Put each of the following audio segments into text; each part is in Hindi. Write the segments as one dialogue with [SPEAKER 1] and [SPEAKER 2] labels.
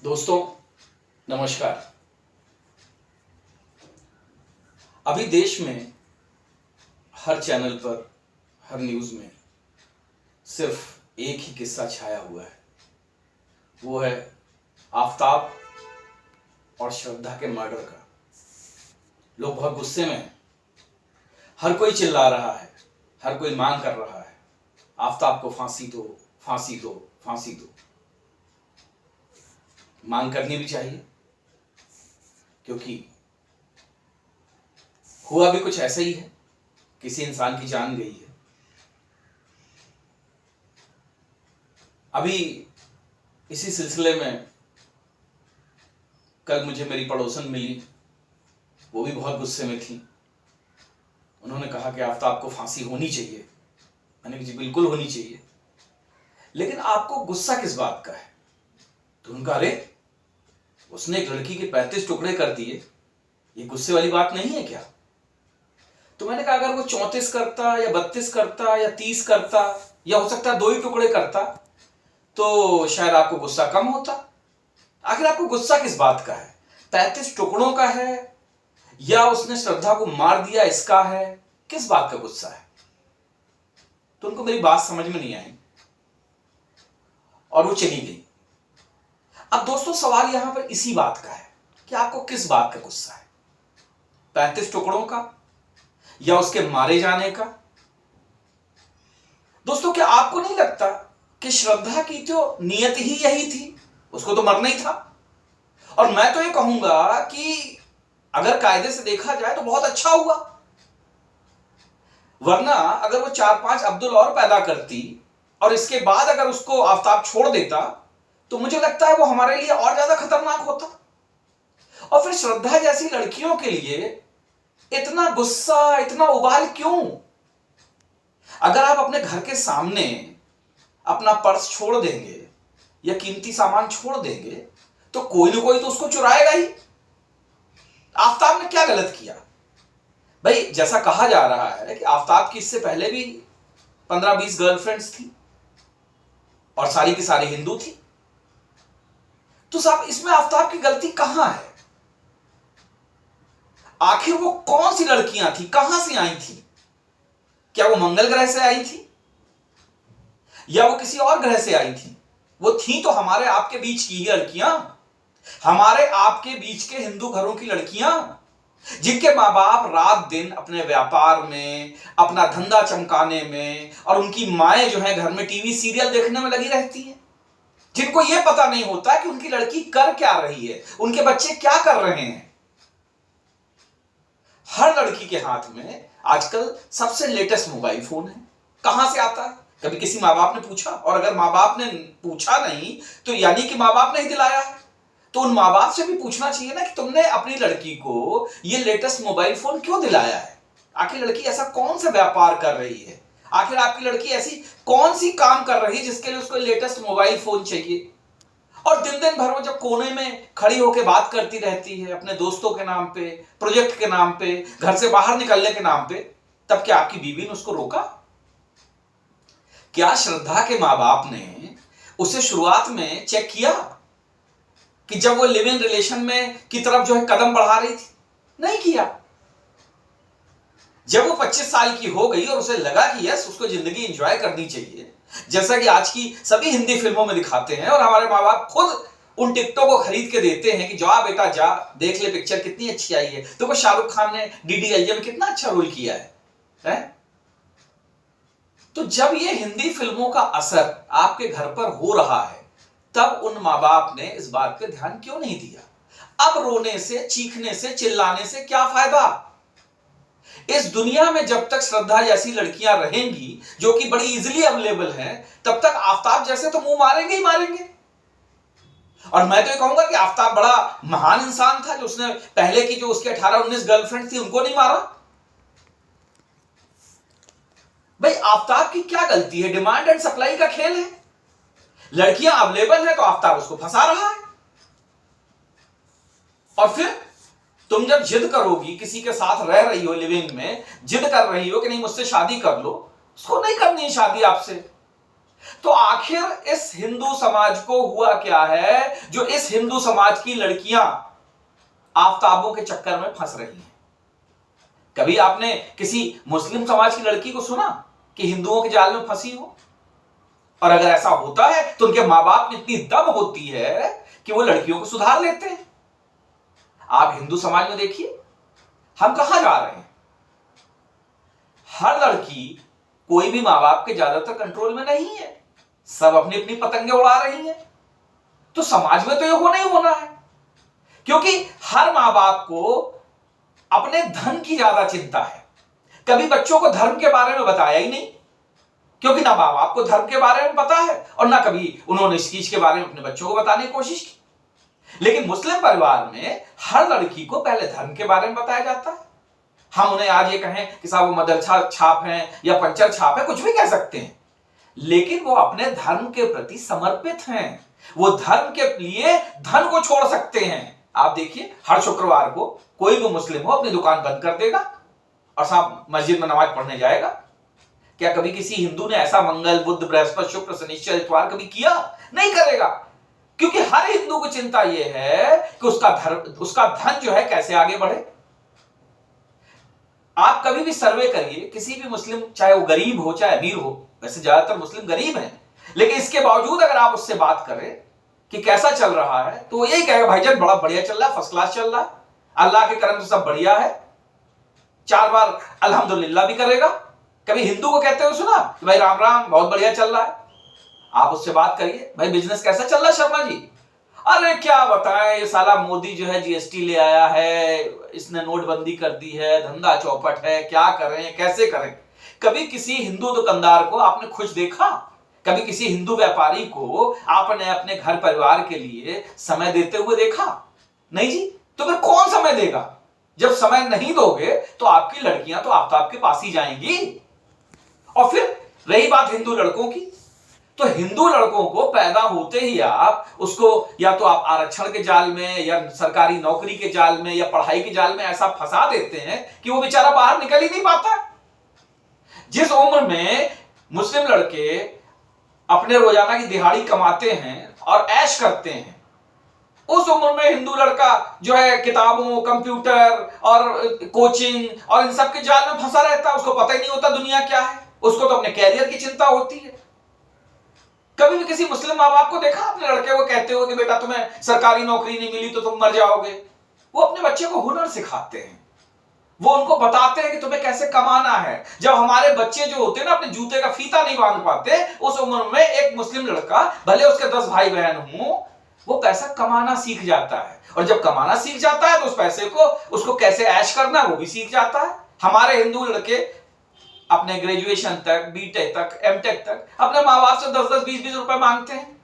[SPEAKER 1] दोस्तों नमस्कार। अभी देश में हर चैनल पर, हर न्यूज़ में सिर्फ एक ही किस्सा छाया हुआ है। वो है आफताब और श्रद्धा के मर्डर का। लोग बहुत गुस्से में हैं। हर कोई चिल्ला रहा है, हर कोई मांग कर रहा है, आफताब को फांसी दो, फांसी दो, फांसी दो। मांग करनी भी चाहिए, क्योंकि हुआ भी कुछ ऐसा ही है। किसी इंसान की जान गई है। अभी इसी सिलसिले में कल मुझे मेरी पड़ोसन मिली। वो भी बहुत गुस्से में थी। उन्होंने कहा कि आफताब को फांसी होनी चाहिए। मैंने कहा जी बिल्कुल होनी चाहिए, लेकिन आपको गुस्सा किस बात का है? तो उनका अरे उसने एक लड़की के 35 टुकड़े कर दिए, ये गुस्से वाली बात नहीं है क्या? तो मैंने कहा अगर वो 34 करता या 32 करता या 30 करता या हो सकता है 2 ही टुकड़े करता तो शायद आपको गुस्सा कम होता। आखिर आपको गुस्सा किस बात का है? 35 टुकड़ों का है या उसने श्रद्धा को मार दिया इसका है? किस बात का गुस्सा है? तो उनको मेरी बात समझ में नहीं आई और वो चली गई। अब दोस्तों सवाल यहां पर इसी बात का है कि आपको किस बात का गुस्सा है? 35 टुकड़ों का या उसके मारे जाने का? दोस्तों क्या आपको नहीं लगता कि श्रद्धा की तो नियत ही यही थी? उसको तो मरना ही था। और मैं तो ये कहूंगा कि अगर कायदे से देखा जाए तो बहुत अच्छा हुआ, वरना अगर वो 4-5 अब्दुल और पैदा करती और इसके बाद अगर उसको आफताब छोड़ देता तो मुझे लगता है वो हमारे लिए और ज्यादा खतरनाक होता। और फिर श्रद्धा जैसी लड़कियों के लिए इतना गुस्सा, इतना उबाल क्यों? अगर आप अपने घर के सामने अपना पर्स छोड़ देंगे या कीमती सामान छोड़ देंगे तो कोई ना कोई तो उसको चुराएगा ही। आफताब ने क्या गलत किया? भाई जैसा कहा जा रहा है कि आफताब की इससे पहले भी 15-20 गर्लफ्रेंड्स थी और सारी की सारी हिंदू थी। तो साहब इसमें आफताब की गलती कहां है? आखिर वो कौन सी लड़कियां थी, कहां से आई थी? क्या वो मंगल ग्रह से आई थी या वो किसी और ग्रह से आई थी? वो थी तो हमारे आपके बीच की ही लड़कियां, हमारे आपके बीच के हिंदू घरों की लड़कियां, जिनके मां बाप रात दिन अपने व्यापार में, अपना धंधा चमकाने में और उनकी माएं जो है घर में टीवी सीरियल देखने में लगी रहती हैं, जिनको यह पता नहीं होता कि उनकी लड़की कर क्या रही है, उनके बच्चे क्या कर रहे हैं। हर लड़की के हाथ में आजकल सबसे लेटेस्ट मोबाइल फोन है। कहां से आता है? कभी किसी माँ बाप ने पूछा? और अगर माँ बाप ने पूछा नहीं तो यानी कि माँ बाप ने ही दिलाया है। तो उन माँ बाप से भी पूछना चाहिए ना कि तुमने अपनी लड़की को ये लेटेस्ट मोबाइल फोन क्यों दिलाया है? आखिर लड़की ऐसा कौन सा व्यापार कर रही है? आखिर आपकी लड़की ऐसी कौन सी काम कर रही है जिसके लिए उसको लेटेस्ट मोबाइल फोन चाहिए? और दिन दिन भर वो जब कोने में खड़ी होकर बात करती रहती है अपने दोस्तों के नाम पे, प्रोजेक्ट के नाम पे, घर से बाहर निकलने के नाम पे, तब क्या आपकी बीवी ने उसको रोका? क्या श्रद्धा के मां बाप ने उसे शुरुआत में चेक किया कि जब वो लिव इन रिलेशन में की तरफ जो है कदम बढ़ा रही थी? नहीं किया। जब वो 25 साल की हो गई और उसे लगा कि यस उसको जिंदगी एंजॉय करनी चाहिए, जैसा कि आज की सभी हिंदी फिल्मों में दिखाते हैं और हमारे माँ बाप खुद उन टिकटों को खरीद के देते हैं कि जा बेटा जा देख ले पिक्चर कितनी अच्छी आई है। तो वो शाहरुख खान ने डीडीएलजे में कितना अच्छा रोल किया है? तो जब ये हिंदी फिल्मों का असर आपके घर पर हो रहा है तब उन माँ बाप ने इस बात पे ध्यान क्यों नहीं दिया? अब रोने से, चीखने से, चिल्लाने से क्या फायदा? इस दुनिया में जब तक श्रद्धा जैसी लड़कियां रहेंगी जो कि बड़ी इजीली अवेलेबल हैं, तब तक आफताब जैसे तो मुंह मारेंगे ही मारेंगे। और मैं तो ये कहूंगा कि आफताब बड़ा महान इंसान था जो उसने पहले की जो उसके 18-19 गर्लफ्रेंड थी उनको नहीं मारा। भाई आफताब की क्या गलती है? डिमांड एंड सप्लाई का खेल है। लड़कियां अवेलेबल है तो आफताब उसको फंसा रहा है। और फिर तुम जब जिद करोगी, किसी के साथ रह रही हो, लिविंग में जिद कर रही हो कि नहीं मुझसे शादी कर लो, उसको नहीं करनी है शादी आपसे। तो आखिर इस हिंदू समाज को हुआ क्या है जो इस हिंदू समाज की लड़कियां आफताबों के चक्कर में फंस रही हैं? कभी आपने किसी मुस्लिम समाज की लड़की को सुना कि हिंदुओं के जाल में फंसी हो? और अगर ऐसा होता है तो उनके मां बाप में इतनी दम होती है कि वो लड़कियों को सुधार लेते हैं। आप हिंदू समाज में देखिए, हम कहां जा रहे हैं। हर लड़की कोई भी मां बाप के ज्यादातर कंट्रोल में नहीं है, सब अपनी अपनी पतंगे उड़ा रही हैं। तो समाज में तो ये होना ही होना है, क्योंकि हर मां बाप को अपने धन की ज्यादा चिंता है। कभी बच्चों को धर्म के बारे में बताया ही नहीं, क्योंकि ना मां बाप को धर्म के बारे में पता है और ना कभी उन्होंने इस चीज के बारे में अपने बच्चों को बताने की कोशिश की। लेकिन मुस्लिम परिवार में हर लड़की को पहले धर्म के बारे में बताया जाता है। हम उन्हें आज ये कहें कि साहब वो मदरसा छाप हैं या पंचर छाप है, कुछ भी कह सकते हैं, लेकिन वो अपने धर्म के प्रति समर्पित हैं। वो धर्म के लिए धन को छोड़ सकते हैं। आप देखिए, हर शुक्रवार को कोई भी मुस्लिम हो अपनी दुकान बंद कर देगा और साहब मस्जिद में नमाज पढ़ने जाएगा। क्या कभी किसी हिंदू ने ऐसा मंगल, बुध, बृहस्पति, शुक्र, शनिश्चर, इतवार कभी किया? नहीं करेगा, क्योंकि हर हिंदू को चिंता यह है कि उसका धन जो है कैसे आगे बढ़े। आप कभी भी सर्वे करिए, किसी भी मुस्लिम, चाहे वो गरीब हो चाहे अमीर हो, वैसे ज्यादातर मुस्लिम गरीब हैं, लेकिन इसके बावजूद अगर आप उससे बात करें कि कैसा चल रहा है, तो वो यही कहेगा भाईजान बड़ा बढ़िया चल रहा है, फर्स्ट क्लास चल रहा है, अल्लाह के करम से सब बढ़िया है। 4 बार अल्हम्दुलिल्लाह भी करेगा। कभी हिंदू को कहते हुए सुना कि भाई राम राम, बहुत बढ़िया चल रहा है। आप उससे बात करिए, भाई बिजनेस कैसा चल रहा है शर्मा जी? अरे क्या बताएं, ये साला मोदी जो है जीएसटी ले आया है, इसने नोटबंदी कर दी है, धंधा चौपट है, क्या करें कैसे करें। कभी किसी हिंदू दुकानदार को आपने खुश देखा? कभी किसी हिंदू व्यापारी को आपने अपने घर परिवार के लिए समय देते हुए देखा? नहीं जी। तो फिर कौन समय देगा? जब समय नहीं दोगे तो आपकी लड़कियां तो आपके पास ही जाएंगी। और फिर रही बात हिंदू लड़कों की, तो हिंदू लड़कों को पैदा होते ही आप उसको या तो आप आरक्षण के जाल में या सरकारी नौकरी के जाल में या पढ़ाई के जाल में ऐसा फंसा देते हैं कि वो बेचारा बाहर निकल ही नहीं पाता। जिस उम्र में मुस्लिम लड़के अपने रोजाना की दिहाड़ी कमाते हैं और ऐश करते हैं, उस उम्र में हिंदू लड़का जो है किताबों, कंप्यूटर और कोचिंग और इन सब के जाल में फंसा रहता है। उसको पता ही नहीं होता दुनिया क्या है, उसको तो अपने कैरियर की चिंता होती है। कभी भी किसी मुस्लिम माँ बाप को देखा अपने लड़के को कहते हो कि बेटा तुम्हें सरकारी नौकरी नहीं मिली तो तुम मर जाओगे? वो अपने बच्चे को हुनर सिखाते हैं, वो उनको बताते हैं कि तुम्हें कैसे कमाना है। जब हमारे बच्चे जो होते हैं ना अपने जूते का फीता नहीं बांध पाते, उस उम्र में एक मुस्लिम लड़का, भले उसके 10 भाई बहन हों, वो पैसा कमाना सीख जाता है। और जब कमाना सीख जाता है तो उस पैसे को उसको कैसे ऐश करना वो भी सीख जाता है। हमारे हिंदू लड़के अपने ग्रेजुएशन तक, बीटेक तक, एमटेक तक अपने माँ बाप से 10-10, 20-20 रुपए मांगते हैं।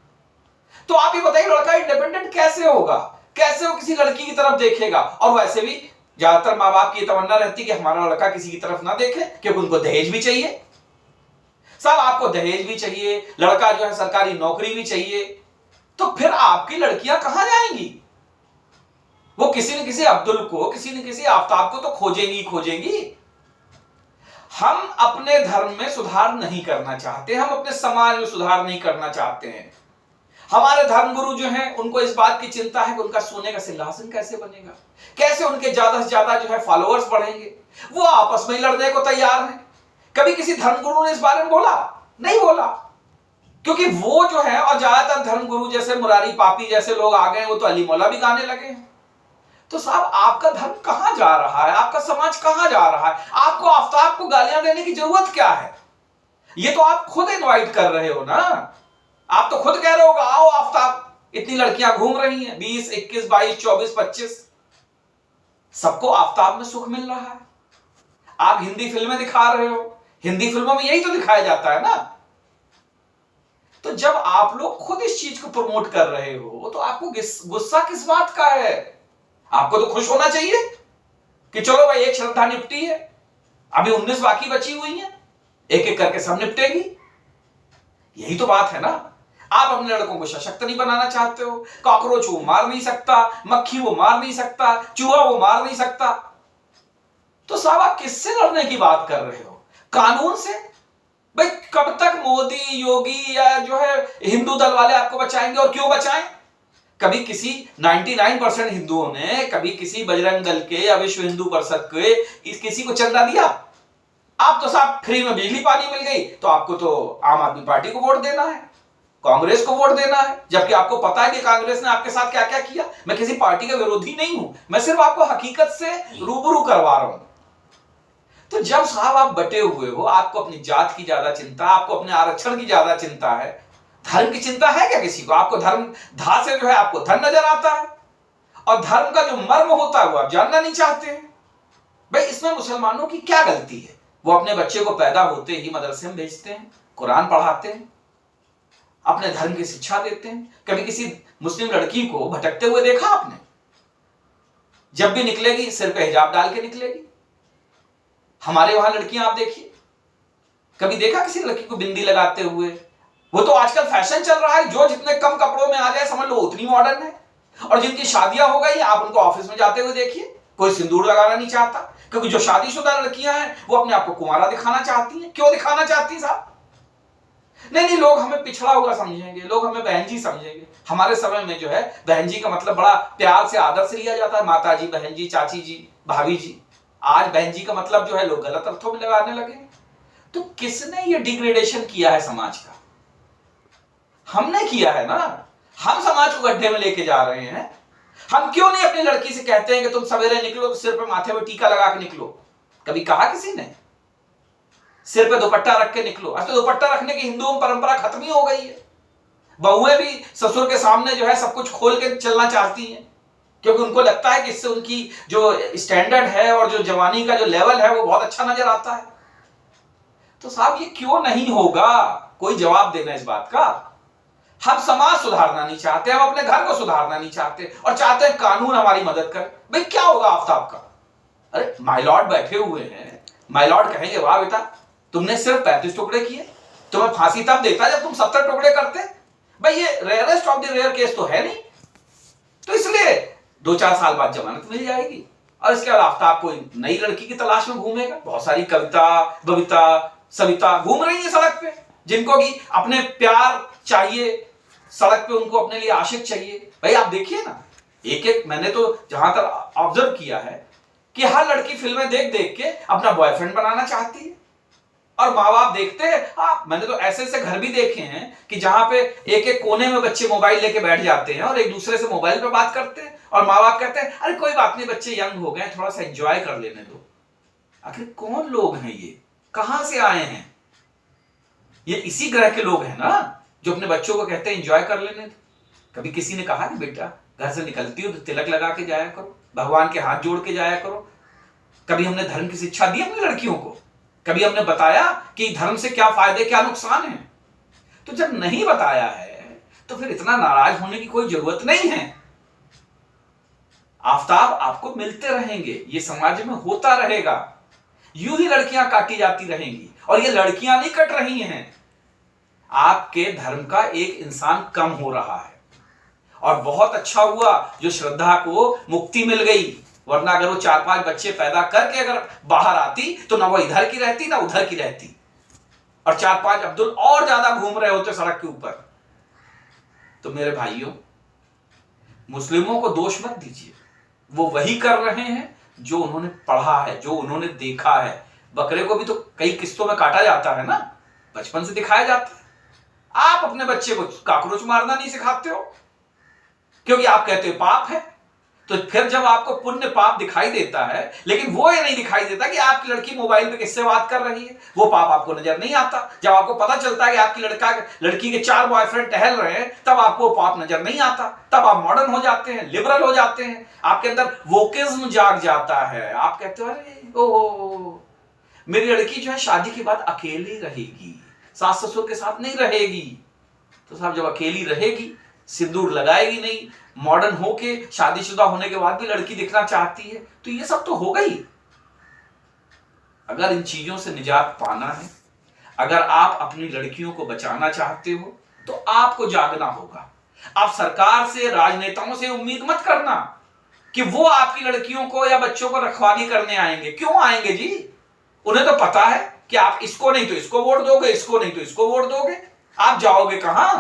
[SPEAKER 1] तो आप ये बताइए लड़का इंडिपेंडेंट कैसे होगा? कैसे वो किसी लड़की की तरफ देखेगा? और वैसे भी ज्यादातर माँ बाप की तमन्ना रहती कि हमारा लड़का किसी की तरफ ना देखे, क्योंकि उनको दहेज भी चाहिए। साहब आपको दहेज भी चाहिए, लड़का जो है सरकारी नौकरी भी चाहिए, तो फिर आपकी लड़कियां कहां जाएंगी? वो किसी न किसी अब्दुल को, किसी न किसी आफ्ताब को तो खोजेंगी। हम अपने धर्म में सुधार नहीं करना चाहते, हम अपने समाज में सुधार नहीं करना चाहते हैं। हमारे धर्मगुरु जो हैं उनको इस बात की चिंता है कि उनका सोने का सिंहासन कैसे बनेगा, कैसे उनके ज्यादा से ज्यादा जो है फॉलोअर्स बढ़ेंगे। वो आपस में लड़ने को तैयार हैं। कभी किसी धर्मगुरु ने इस बारे में बोला? नहीं बोला, क्योंकि वो जो है, और ज्यादातर धर्मगुरु जैसे मुरारी पापी जैसे लोग आ गए, वो तो अली मौला भी गाने लगे हैं। तो साहब आपका धर्म कहां जा रहा है? आपका समाज कहां जा रहा है? आपको आफ्ताब को गालियां देने की जरूरत क्या है? ये तो आप खुद इनवाइट कर रहे हो ना। आप तो खुद कह रहे हो आओ आफ्ताब, इतनी लड़कियां घूम रही हैं, 20, 21, 22, 24, 25, सबको आफ्ताब में सुख मिल रहा है। आप हिंदी फिल्में दिखा रहे हो, हिंदी फिल्मों में यही तो दिखाया जाता है ना। तो जब आप लोग खुद इस चीज को प्रमोट कर रहे हो तो आपको गुस्सा किस बात का है? आपको तो खुश होना चाहिए कि चलो भाई एक श्रद्धा निपटी है, अभी 19 बाकी बची हुई हैं, एक एक करके सब निपटेगी। यही तो बात है ना। आप अपने लड़कों को सशक्त नहीं बनाना चाहते हो। कॉकरोच वो मार नहीं सकता, मक्खी वो मार नहीं सकता, चूहा वो मार नहीं सकता। तो साहब आप किससे लड़ने की बात कर रहे हो? कानून से? भाई कब तक मोदी योगी या जो है हिंदू दल वाले आपको बचाएंगे, और क्यों बचाएं? कभी किसी 99% हिंदुओं ने कभी किसी बजरंग दल के या विश्व हिंदू परिषद के किसी को चंदा दिया? आप तो साहब फ्री में बिजली पानी मिल गई तो आपको तो आम आदमी पार्टी को वोट देना है, कांग्रेस को वोट देना है, जबकि आपको पता है कि कांग्रेस ने आपके साथ क्या क्या किया। मैं किसी पार्टी का विरोधी नहीं हूं, मैं सिर्फ आपको हकीकत से रूबरू करवा रहा हूं। तो जब साहब आप बटे हुए हो, आपको अपनी जात की ज्यादा चिंता, आपको अपने आरक्षण की ज्यादा चिंता है, धर्म की चिंता है क्या किसी को? आपको धर्म धा से जो है आपको धन नजर आता है, और धर्म का जो मर्म होता है वो आप जानना नहीं चाहते हैं। भाई इसमें मुसलमानों की क्या गलती है? वो अपने बच्चे को पैदा होते ही मदरसे में भेजते हैं, कुरान पढ़ाते हैं, अपने धर्म की शिक्षा देते हैं। कभी किसी मुस्लिम लड़की को भटकते हुए देखा आपने? जब भी निकलेगी सिर पे हिजाब डाल के निकलेगी। हमारे वहां लड़कियां आप देखिए, कभी देखा किसी लड़की को बिंदी लगाते हुए? वो तो आजकल फैशन चल रहा है, जो जितने कम कपड़ों में आ जाए समझ लो उतनी मॉडर्न है। और जिनकी शादियां हो गई आप उनको ऑफिस में जाते हुए देखिए, कोई सिंदूर लगाना नहीं चाहता, क्योंकि जो शादीशुदा लड़कियां हैं वो अपने आप को कुंवारा दिखाना चाहती हैं। क्यों दिखाना चाहती साहब? नहीं, लोग हमें पिछड़ा हुआ समझेंगे, लोग हमें बहन जी समझेंगे। हमारे समय में जो है बहन जी का मतलब बड़ा प्यार से आदर से लिया जाता है, माता जी, बहन जी, चाची जी, भाभी जी। आज बहन जी का मतलब जो है लोग गलत अर्थों में लगाने लगे। तो किसने ये डिग्रेडेशन किया है समाज का? हमने किया है ना। हम समाज को गड्ढे में लेके जा रहे हैं। हम क्यों नहीं अपनी लड़की से कहते हैं कि तुम सवेरे निकलो तो सिर पे माथे में टीका लगा के निकलो? कभी कहा किसी ने? सिर पे दुपट्टा रख के निकलो। आज तो दुपट्टा रखने की हिंदुओं में परंपरा खत्म ही हो गई है। बहुएं भी ससुर के सामने जो है सब कुछ खोल के चलना चाहती हैं, क्योंकि उनको लगता है कि इससे उनकी जो स्टैंडर्ड है और जो जवानी का जो लेवल है वो बहुत अच्छा नजर आता है। तो साहब ये क्यों नहीं होगा? कोई जवाब देना इस बात का। हम समाज सुधारना नहीं चाहते, हम अपने घर को सुधारना नहीं चाहते, और चाहते हैं कानून हमारी मदद करे। भाई क्या होगा आफ्ताब का? अरे माय लॉर्ड बैठे हुए हैं, माय लॉर्ड कहेंगे वाह बेटा तुमने सिर्फ 35 टुकड़े किए, तुम्हें फांसी तब देता जब तुम 70 टुकड़े करते। भाई ये rarest of the rare case तो है नहीं, तो इसलिए 2-4 साल बाद जमानत मिल जाएगी, और इसके बाद आफ्ताब कोई नई लड़की की तलाश में घूमेगा। बहुत सारी कविता, बबीता, सविता घूम रही है सड़क पे, जिनको कि अपने प्यार चाहिए, सड़क पे उनको अपने लिए आशिक चाहिए। भाई आप देखिए ना, एक एक, मैंने तो जहां तक ऑब्जर्व किया है कि हर लड़की फिल्में देख देख के अपना बॉयफ्रेंड बनाना चाहती है, और माँ बाप देखते हैं। मैंने तो ऐसे ऐसे घर भी देखे हैं कि जहां पे एक एक कोने में बच्चे मोबाइल लेके बैठ जाते हैं और एक दूसरे से मोबाइल पे बात करते हैं, और माँ बाप कहते हैं अरे कोई बात नहीं, बच्चे यंग हो गए, थोड़ा सा एंजॉय कर लेने दो। आखिर कौन लोग हैं ये? कहां से आए हैं? ये इसी ग्रह के लोग हैं ना जो अपने बच्चों को कहते हैं एंजॉय कर लेने दो। कभी किसी ने कहा कि बेटा घर से निकलती हो तो तिलक लगा के जाया करो, भगवान के हाथ जोड़ के जाया करो? कभी हमने धर्म की शिक्षा दी अपनी लड़कियों को? कभी हमने बताया कि धर्म से क्या फायदे क्या नुकसान है? तो जब नहीं बताया है तो फिर इतना नाराज होने की कोई जरूरत नहीं है। आफ्ताब आपको मिलते रहेंगे, ये समाज में होता रहेगा। यूं ही लड़कियां काटी जाती रहेंगी, और ये लड़कियां नहीं कट रही हैं, आपके धर्म का एक इंसान कम हो रहा है। और बहुत अच्छा हुआ जो श्रद्धा को मुक्ति मिल गई, वरना अगर वो 4-5 बच्चे पैदा करके अगर बाहर आती तो ना वो इधर की रहती ना उधर की रहती, और 4-5 अब्दुल और ज्यादा घूम रहे होते सड़क के ऊपर। तो मेरे भाइयों, मुस्लिमों को दोष मत दीजिए, वो वही कर रहे हैं जो उन्होंने पढ़ा है, जो उन्होंने देखा है। बकरे को भी तो कई किस्तों में काटा जाता है ना, बचपन से दिखाया जाता है। आप अपने बच्चे को काकरोच मारना नहीं सिखाते हो, क्योंकि आप कहते हो पाप है। तो फिर जब आपको पुण्य पाप दिखाई देता है, लेकिन वो ये नहीं दिखाई देता कि आपकी लड़की मोबाइल पे किससे बात कर रही है, वो पाप आपको नजर नहीं आता। जब आपको पता चलता है कि आपकी लड़की के 4 बॉयफ्रेंड टहल रहे हैं, तब आपको पाप नजर नहीं आता। तब आप मॉडर्न हो जाते हैं, लिबरल हो जाते हैं, आपके अंदर वोकिज्म जाग जाता है। आप कहते हो अरे ओ मेरी लड़की जो है शादी के बाद अकेली रहेगी, सास ससुर के साथ नहीं रहेगी। तो साहब जब अकेली रहेगी, सिंदूर लगाएगी नहीं, मॉडर्न होके शादीशुदा होने के बाद भी लड़की दिखना चाहती है, तो ये सब तो हो गई। अगर इन चीजों से निजात पाना है, अगर आप अपनी लड़कियों को बचाना चाहते हो, तो आपको जागना होगा। आप सरकार से, राजनेताओं से उम्मीद मत करना कि वो आपकी लड़कियों को या बच्चों को रखवाली करने आएंगे। क्यों आएंगे जी? उन्हें तो पता है कि आप इसको नहीं तो इसको वोट दोगे, इसको नहीं तो इसको वोट दोगे। आप जाओगे कहां?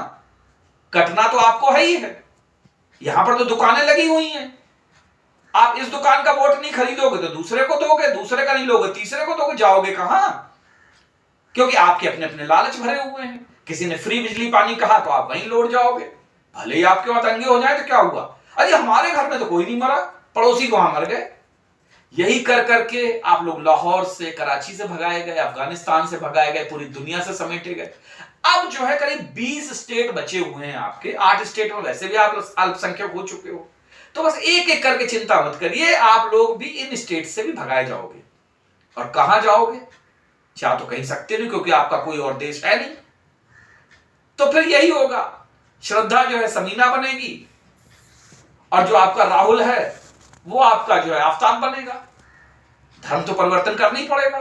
[SPEAKER 1] कटना तो आपको है ही है। यहां पर तो दुकानें लगी हुई हैं। आप इस दुकान का वोट नहीं खरीदोगे तो दूसरे को दोगे, दूसरे का नहीं लोगे तीसरे को दोगे। जाओगे कहां? क्योंकि आपके अपने अपने लालच भरे हुए हैं। किसी ने फ्री बिजली पानी कहा तो आप वहीं लौट जाओगे, भले ही आपके वहां दंगे हो जाए तो क्या हुआ, अरे हमारे घर में तो कोई नहीं मरा, पड़ोसी को वहां मर गए। यही कर करके आप लोग लाहौर से, कराची से भगाए गए, अफगानिस्तान से भगाए गए, पूरी दुनिया से समेटे गए। अब जो है करीब 20 स्टेट बचे हुए हैं आपके। 8 स्टेट में वैसे भी आप अल्पसंख्यक हो चुके हो, तो बस एक एक करके चिंता मत करिए, आप लोग भी इन स्टेट से भी भगाए जाओगे। और कहां जाओगे? जा तो कहीं सकते नहीं, क्योंकि आपका कोई और देश है नहीं। तो फिर यही होगा, श्रद्धा जो है समीना बनेगी, और जो आपका राहुल है वो आपका जो है आफताब बनेगा। धर्म तो परिवर्तन करना ही पड़ेगा,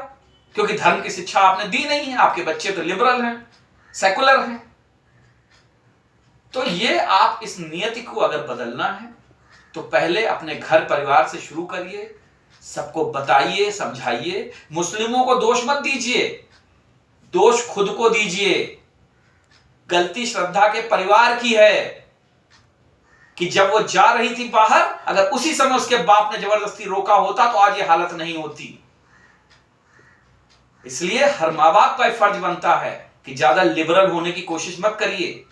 [SPEAKER 1] क्योंकि धर्म की शिक्षा आपने दी नहीं है। आपके बच्चे तो लिबरल हैं, सेकुलर हैं। तो ये आप इस नियति को अगर बदलना है तो पहले अपने घर परिवार से शुरू करिए, सबको बताइए, समझाइए। मुस्लिमों को दोष मत दीजिए, दोष खुद को दीजिए। गलती श्रद्धा के परिवार की है कि जब वो जा रही थी बाहर, अगर उसी समय उसके बाप ने जबरदस्ती रोका होता तो आज ये हालत नहीं होती। इसलिए हर मां बाप का फर्ज बनता है कि ज्यादा लिबरल होने की कोशिश मत करिए।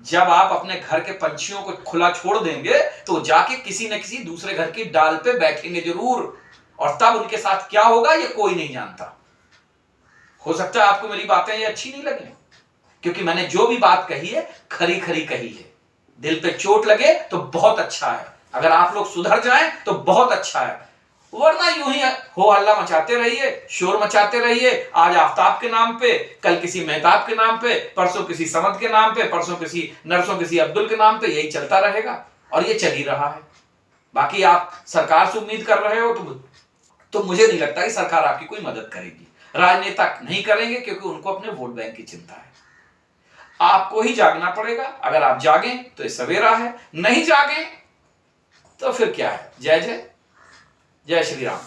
[SPEAKER 1] जब आप अपने घर के पंछियों को खुला छोड़ देंगे तो जाके किसी न किसी दूसरे घर की डाल पे बैठेंगे जरूर, और तब उनके साथ क्या होगा ये कोई नहीं जानता। हो सकता है आपको मेरी बातें ये अच्छी नहीं लगे, क्योंकि मैंने जो भी बात कही है खरी खरी कही है। दिल पे चोट लगे तो बहुत अच्छा है, अगर आप लोग सुधर जाएं तो बहुत अच्छा है, वरना यूं ही हो हल्ला मचाते रहिए, शोर मचाते रहिए। आज आफ्ताब के नाम पे, कल किसी मेहताब के नाम पे, परसों किसी समद के नाम पे, परसों किसी नरसों किसी अब्दुल के नाम पे, यही चलता रहेगा और ये चल ही रहा है। बाकी आप सरकार से उम्मीद कर रहे हो तो मुझे नहीं लगता कि सरकार आपकी कोई मदद करेगी। राजनेता नहीं करेंगे, क्योंकि उनको अपने वोट बैंक की चिंता है। आपको ही जागना पड़ेगा। अगर आप जागें तो ये सवेरा है, नहीं जागें तो फिर क्या है। जय जय, जय श्री राम।